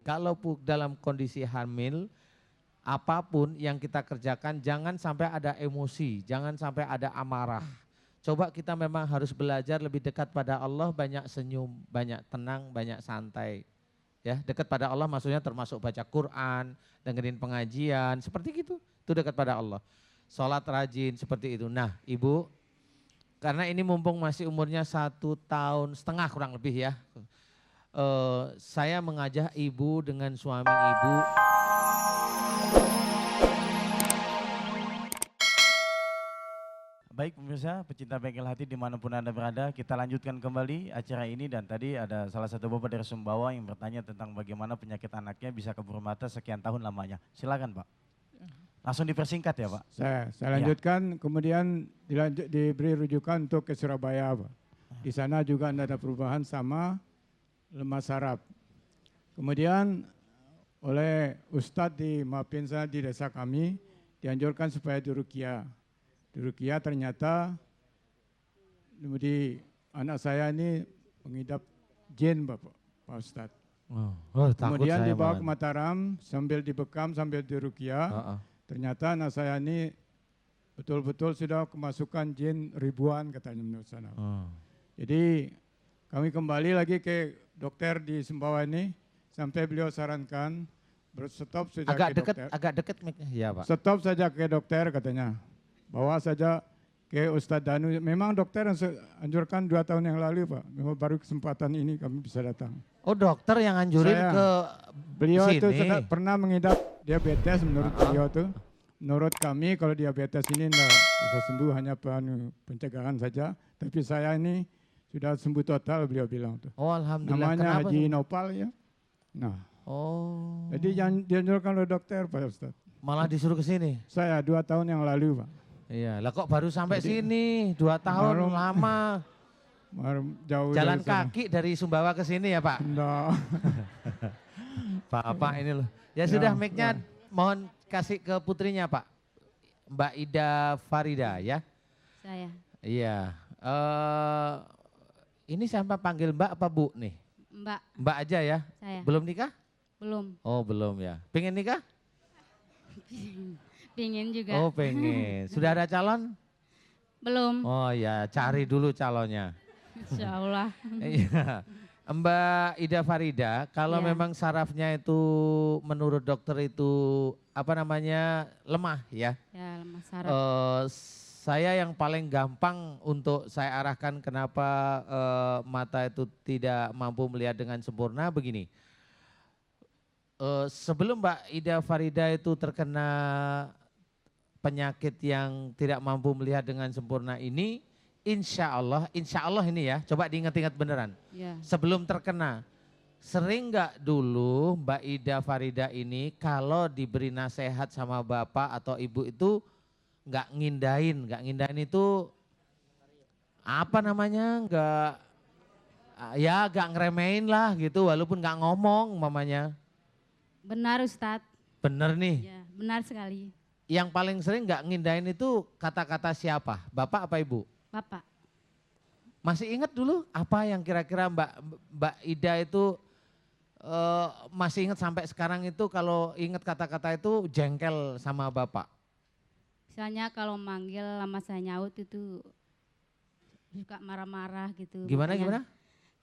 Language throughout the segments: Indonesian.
Kalau dalam kondisi hamil, apapun yang kita kerjakan jangan sampai ada emosi, jangan sampai ada amarah. Coba kita memang harus belajar lebih dekat pada Allah, banyak senyum, banyak tenang, banyak santai. Ya, dekat pada Allah maksudnya termasuk baca Quran, dengerin pengajian, seperti gitu. Itu dekat pada Allah. Sholat rajin seperti itu. Nah, Ibu, karena ini mumpung masih umurnya 1,5 tahun kurang lebih ya. Saya mengajak Ibu dengan suami Ibu. Baik pemirsa, pecinta bengkel hati dimanapun Anda berada, kita lanjutkan kembali acara ini dan tadi ada salah satu bapak dari Sumbawa yang bertanya tentang bagaimana penyakit anaknya bisa kabur mata sekian tahun lamanya. Silakan Pak. Langsung dipersingkat ya Pak. Saya lanjutkan, kemudian diberi rujukan untuk ke Surabaya Pak. Di sana juga ada perubahan sama lemah saraf. Kemudian oleh Ustadz di Mapinsa di desa kami dianjurkan supaya diruqyah. Di Ruqyah ternyata di anak saya ini mengidap jin Bapak, Pak Ustadz. Kemudian dibawa ke Mataram sambil dibekam sambil diruqyah. Ternyata anak saya ini betul-betul sudah kemasukan jin ribuan katanya menurut sana. Jadi kami kembali lagi ke dokter di Sumbawa ini sampai beliau sarankan stop saja ke dokter. Agak dekat ya Pak. Stop saja ke dokter katanya. Bawa saja ke Ustadz Danu. Memang dokter yang anjurkan 2 tahun yang lalu Pak. Memang baru kesempatan ini kami bisa datang. Oh dokter yang anjurin ke beliau sini. itu pernah mengidap diabetes menurut beliau tuh. Menurut kami kalau diabetes ini enggak bisa sembuh, hanya pencegahan saja. Tapi saya ini sudah sembuh total beliau bilang tuh. Oh alhamdulillah. Namanya Kenapa Haji Nopal ya. Nah. Oh. Jadi yang dianjurkan oleh dokter Pak Ustadz. Malah disuruh ke sini. Saya 2 tahun yang lalu Pak. Iya, lah kok baru sampai sini 2 tahun lama. Jauh Jalan dari kaki dari Sumbawa ke sini ya Pak? Enggak. Bapak ini loh. Ya sudah mic-nya mohon kasih ke putrinya Pak. Mbak Ida Farida ya. Saya. Iya. Ini siapa panggil Mbak apa Bu nih? Mbak. Mbak aja ya? Saya. Belum nikah? Belum. Oh belum ya. Pengen nikah? Pengen juga. Oh pengen. Sudah ada calon? Belum. Oh ya cari dulu calonnya. Insya Allah. Iya. Mbak Ida Farida, kalau Ya. memang sarafnya itu menurut dokter itu apa namanya lemah ya. Ya lemah saraf. Saya yang paling gampang untuk saya arahkan kenapa mata itu tidak mampu melihat dengan sempurna begini. Sebelum Mbak Ida Farida itu terkena penyakit yang tidak mampu melihat dengan sempurna ini, insya Allah ini ya, coba diingat-ingat beneran. Ya. Sebelum terkena, sering nggak dulu Mbak Ida Farida ini kalau diberi nasihat sama bapak atau ibu itu nggak ngindahin itu apa namanya, nggak ngeremehin lah gitu, walaupun nggak ngomong mamanya. Benar Ustadz. Bener nih. Ya, benar sekali. Yang paling sering nggak ngindahin itu kata-kata siapa? Bapak apa ibu? Bapak. Masih ingat dulu apa yang kira-kira Mbak Ida itu masih ingat sampai sekarang itu kalau ingat kata-kata itu jengkel sama bapak? Misalnya kalau manggil lama saya nyaut itu suka marah-marah gitu. Gimana?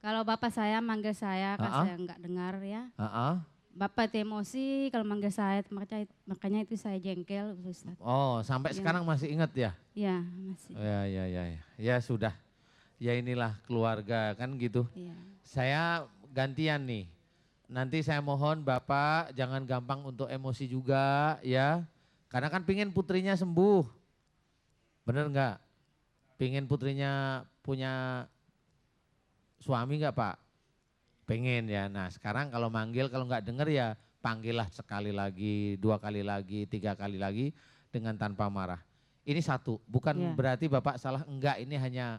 Kalau bapak saya manggil saya kan saya nggak dengar ya. Bapak itu emosi kalau manggil saya, makanya itu saya jengkel Ustaz. Oh sampai sekarang masih ingat ya? Iya masih. Ya sudah, ya inilah keluarga kan gitu. Ya. Saya gantian nih, nanti saya mohon Bapak jangan gampang untuk emosi juga ya. Karena kan pingin putrinya sembuh, bener nggak? Pingin putrinya punya suami nggak Pak? Pengen ya. Nah sekarang kalau manggil kalau nggak denger ya panggillah sekali lagi, 2 kali lagi, 3 kali lagi dengan tanpa marah. Ini satu, bukan berarti Bapak salah, enggak, ini hanya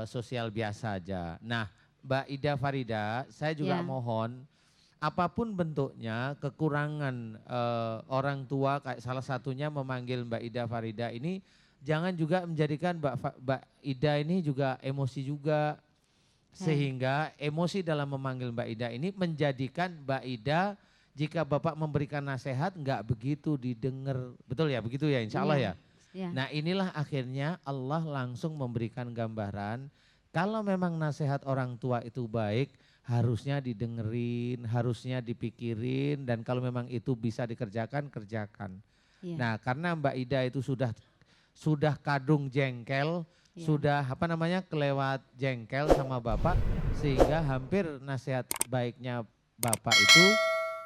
sosial biasa aja. Nah Mbak Ida Farida, saya juga mohon apapun bentuknya kekurangan orang tua, kayak salah satunya memanggil Mbak Ida Farida ini, jangan juga menjadikan Mbak Ida ini juga emosi juga. Sehingga emosi dalam memanggil Mbak Ida ini menjadikan Mbak Ida jika Bapak memberikan nasihat nggak begitu didengar. Betul ya, begitu ya insya Allah ya. Iya. Nah inilah akhirnya Allah langsung memberikan gambaran kalau memang nasihat orang tua itu baik harusnya didengerin, harusnya dipikirin dan kalau memang itu bisa dikerjakan, kerjakan. Iya. Nah karena Mbak Ida itu sudah kadung jengkel, Iya. sudah kelewat jengkel sama Bapak sehingga hampir nasihat baiknya Bapak itu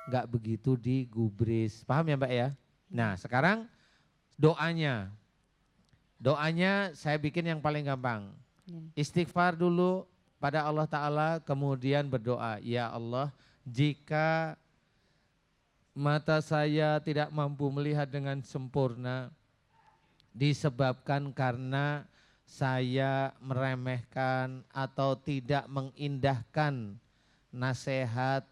nggak begitu digubris. Paham ya Mbak ya? Nah sekarang doanya saya bikin yang paling gampang. Iya. Istighfar dulu pada Allah Ta'ala kemudian berdoa. Ya Allah jika mata saya tidak mampu melihat dengan sempurna disebabkan karena saya meremehkan atau tidak mengindahkan nasihat,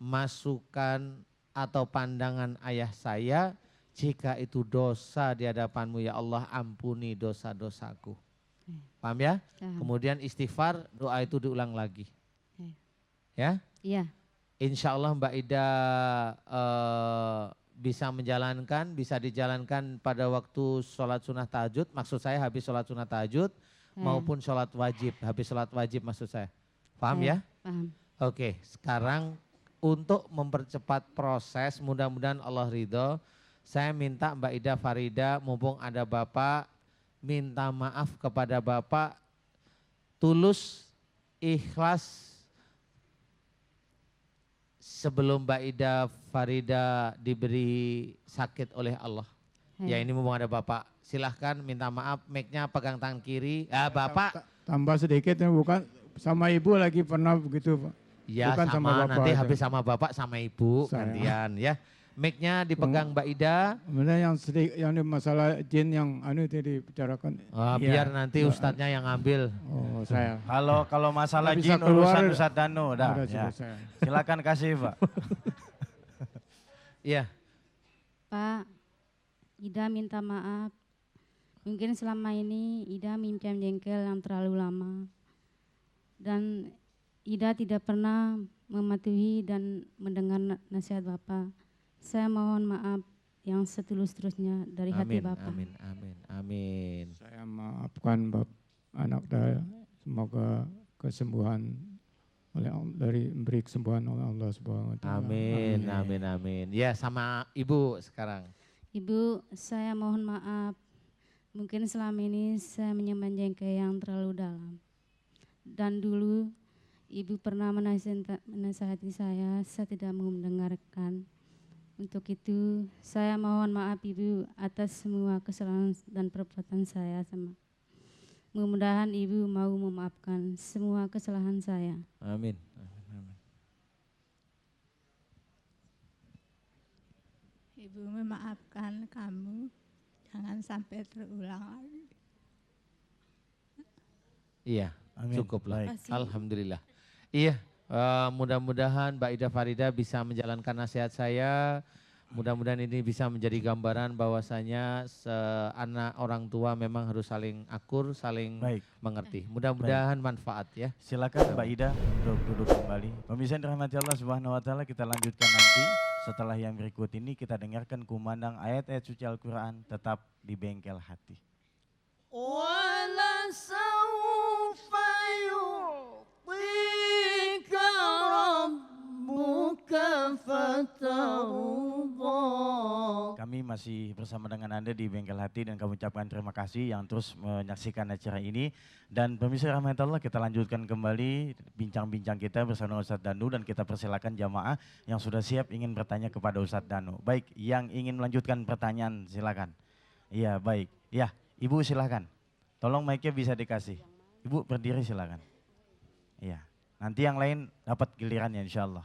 masukan atau pandangan ayah saya, jika itu dosa di hadapan-Mu ya Allah ampuni dosa-dosaku. Paham ya? Kemudian istighfar, doa itu diulang lagi. Ya? Iya. Insya Allah Mbak Ida bisa dijalankan pada waktu sholat sunnah tahajud, maksud saya habis sholat sunnah tahajud maupun sholat wajib, habis sholat wajib maksud saya. Paham ya? Paham. Oke, sekarang untuk mempercepat proses, mudah-mudahan Allah ridho, saya minta Mbak Ida Farida, mumpung ada Bapak, minta maaf kepada Bapak, tulus, ikhlas, sebelum Mbak Ida Farida diberi sakit oleh Allah. Ya ini mumpung ada Bapak, silahkan minta maaf, mic-nya pegang tangan kiri. Bapak. Tambah sedikit, bukan sama ibu lagi pernah begitu Pak. Ya bukan sama Bapak nanti aja. habis sama Bapak sama Ibu Saya. gantian ya. Mic-nya dipegang Mbak Ida. Kemudian yang masalah jin yang tadi dibicarakan. Biar nanti ustadznya yang ambil. Oh saya. Kalau masalah Bisa jin keluar, urusan Ustadz Danu dah. ada Ya. saya. Silakan kasih Pak. Iya. Pak, Ida minta maaf. Mungkin selama ini Ida minjam jengkel yang terlalu lama. Dan Ida tidak pernah mematuhi dan mendengar nasihat Bapak. Saya mohon maaf yang setulus-tulusnya dari hati Bapak. Amin, amin, amin. Saya maafkan anak saya. Semoga kesembuhan beri kesembuhan oleh Allah Subhanahu wa taala. Amin, amin, amin. Ya sama Ibu sekarang. Ibu, saya mohon maaf. Mungkin selama ini saya menyimpan jengkel yang terlalu dalam. Dan dulu Ibu pernah menasihati saya tidak mau mendengarkan. Untuk itu saya mohon maaf Ibu atas semua kesalahan dan perbuatan saya. Mudah-mudahan Ibu mau memaafkan semua kesalahan saya. Amin. Ibu memaafkan kamu, jangan sampai terulang lagi. Iya, Amin. cukuplah. Baik. Alhamdulillah. Iya, mudah-mudahan Mbak Ida Farida bisa menjalankan nasihat saya. Mudah-mudahan ini bisa menjadi gambaran bahwasanya anak orang tua memang harus saling akur, saling mengerti. Mudah-mudahan manfaat ya. Silakan Mbak Ida untuk duduk kembali. Pemirsa yang dirahmati Allah Subhanahu wa taala, kita lanjutkan nanti. Setelah yang berikut ini kita dengarkan kumandang ayat-ayat suci Al-Qur'an tetap di bengkel hati. Wala sawfa yu'tika rabbuka fatarda. Kami masih bersama dengan Anda di Bengkel Hati dan kami ucapkan terima kasih yang terus menyaksikan acara ini. Dan pemirsa rahmatullah, kita lanjutkan kembali bincang-bincang kita bersama Ustadz Danu dan kita persilakan jamaah yang sudah siap ingin bertanya kepada Ustadz Danu. Baik, yang ingin melanjutkan pertanyaan silakan. Iya, baik. Ya, Ibu silakan. Tolong mic-nya bisa dikasih. Ibu berdiri silakan. Iya, nanti yang lain dapat gilirannya insya Allah.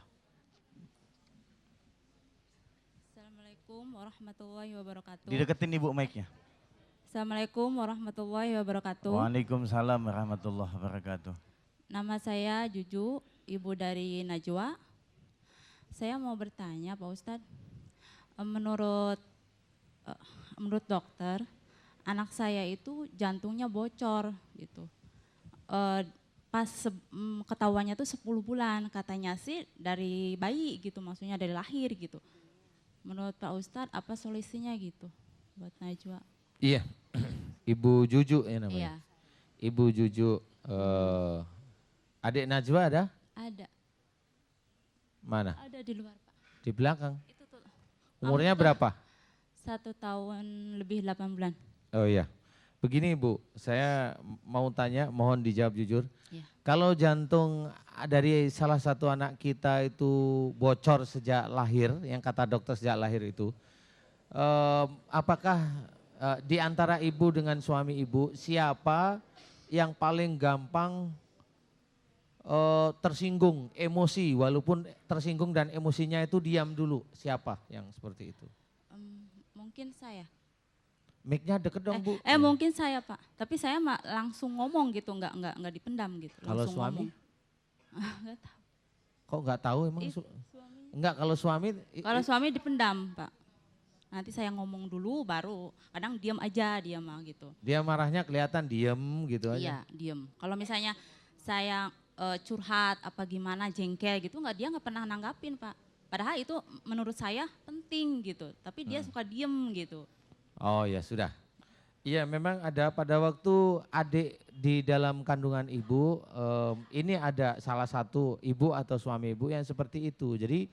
Assalamualaikum warahmatullahi wabarakatuh. Dideketin Ibu mic-nya. Assalamualaikum warahmatullahi wabarakatuh. Waalaikumsalam warahmatullahi wabarakatuh. Nama saya Juju, ibu dari Najwa. Saya mau bertanya Pak Ustadz, menurut dokter, anak saya itu jantungnya bocor gitu. pas ketahuannya tuh 10 bulan, katanya sih dari bayi gitu, maksudnya dari lahir gitu. Menurut Pak Ustadz apa solusinya gitu buat Najwa? Iya, Ibu Juju ya namanya. Iya, Ibu Juju, adik Najwa ada? ada Mana? di luar Pak. Di belakang. Itu tuh Umurnya berapa? 1 tahun lebih 8 bulan. Oh iya. Begini Ibu, saya mau tanya, mohon dijawab jujur. Iya. Kalau jantung dari salah satu anak kita itu bocor sejak lahir, yang kata dokter sejak lahir itu, apakah di antara ibu dengan suami ibu, siapa yang paling gampang tersinggung, emosi, walaupun tersinggung dan emosinya itu diam dulu, siapa yang seperti itu? Mungkin saya. Mic-nya deket dong Bu. Mungkin saya Pak, tapi saya langsung ngomong gitu, nggak dipendam gitu. Kalau langsung suami? ngomong. Nggak tahu. Kok nggak tahu emang? Enggak, kalau suami? Kalau suami dipendam Pak. Nanti saya ngomong dulu baru, kadang diam aja dia mah gitu. Dia marahnya kelihatan diem gitu aja. Iya diem. Kalau misalnya saya curhat apa gimana jengkel gitu, dia nggak pernah nanggapin Pak. Padahal itu menurut saya penting gitu, tapi dia suka diem gitu. Oh ya sudah. Iya memang ada pada waktu adik di dalam kandungan ibu, ini ada salah satu ibu atau suami ibu yang seperti itu. Jadi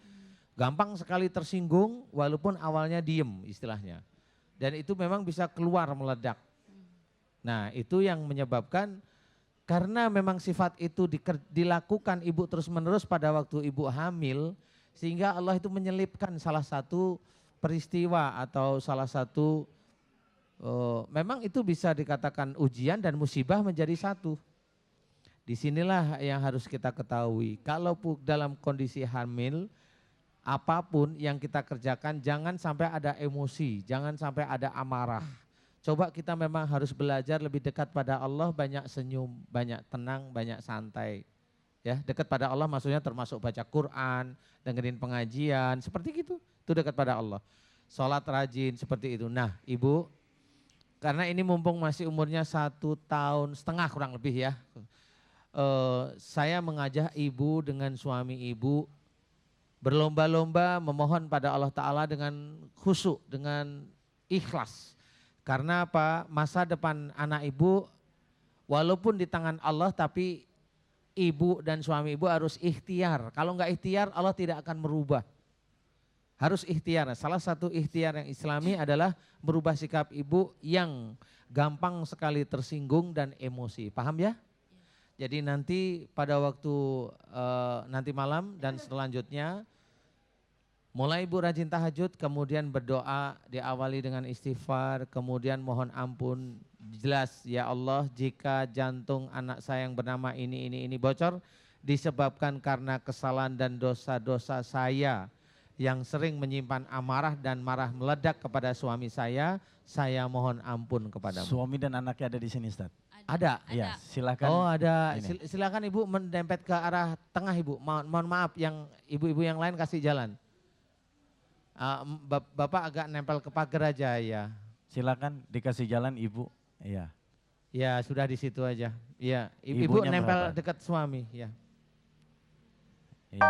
gampang sekali tersinggung walaupun awalnya diem istilahnya. Dan itu memang bisa keluar meledak. Nah itu yang menyebabkan karena memang sifat itu dilakukan ibu terus menerus pada waktu ibu hamil. Sehingga Allah itu menyelipkan salah satu peristiwa atau salah satu memang itu bisa dikatakan ujian dan musibah menjadi satu. Disinilah yang harus kita ketahui. Kalau dalam kondisi hamil, apapun yang kita kerjakan jangan sampai ada emosi, jangan sampai ada amarah. Coba kita memang harus belajar lebih dekat pada Allah, banyak senyum, banyak tenang, banyak santai. Ya, dekat pada Allah maksudnya termasuk baca Quran, dengerin pengajian, seperti gitu. Itu dekat pada Allah. Sholat rajin seperti itu. Nah, Ibu, karena ini mumpung masih umurnya 1,5 tahun kurang lebih ya. Saya mengajak Ibu dengan suami Ibu berlomba-lomba memohon pada Allah Ta'ala dengan khusyuk, dengan ikhlas. Karena apa? Masa depan anak Ibu walaupun di tangan Allah tapi ibu dan suami ibu harus ikhtiar. Kalau enggak ikhtiar Allah tidak akan merubah. Harus ikhtiar. Salah satu ikhtiar yang islami adalah merubah sikap ibu yang gampang sekali tersinggung dan emosi. Paham ya? Jadi nanti pada waktu nanti malam dan selanjutnya mulai ibu rajin tahajud, kemudian berdoa, diawali dengan istighfar, kemudian mohon ampun. Jelas ya Allah, jika jantung anak saya yang bernama ini bocor disebabkan karena kesalahan dan dosa-dosa saya yang sering menyimpan amarah dan marah meledak kepada suami saya mohon ampun kepadamu. Suami dan anaknya ada di sini Ustaz? Ada? Iya, silakan. Oh ada, Ini. silakan Ibu mendempet ke arah tengah Ibu, mohon maaf yang ibu-ibu yang lain kasih jalan. Bapak agak nempel ke pagar aja ya. Silakan dikasih jalan Ibu. Iya. Ya sudah di situ aja. Iya, Ibu Ibunya nempel berapa? dekat suami ya. Iya.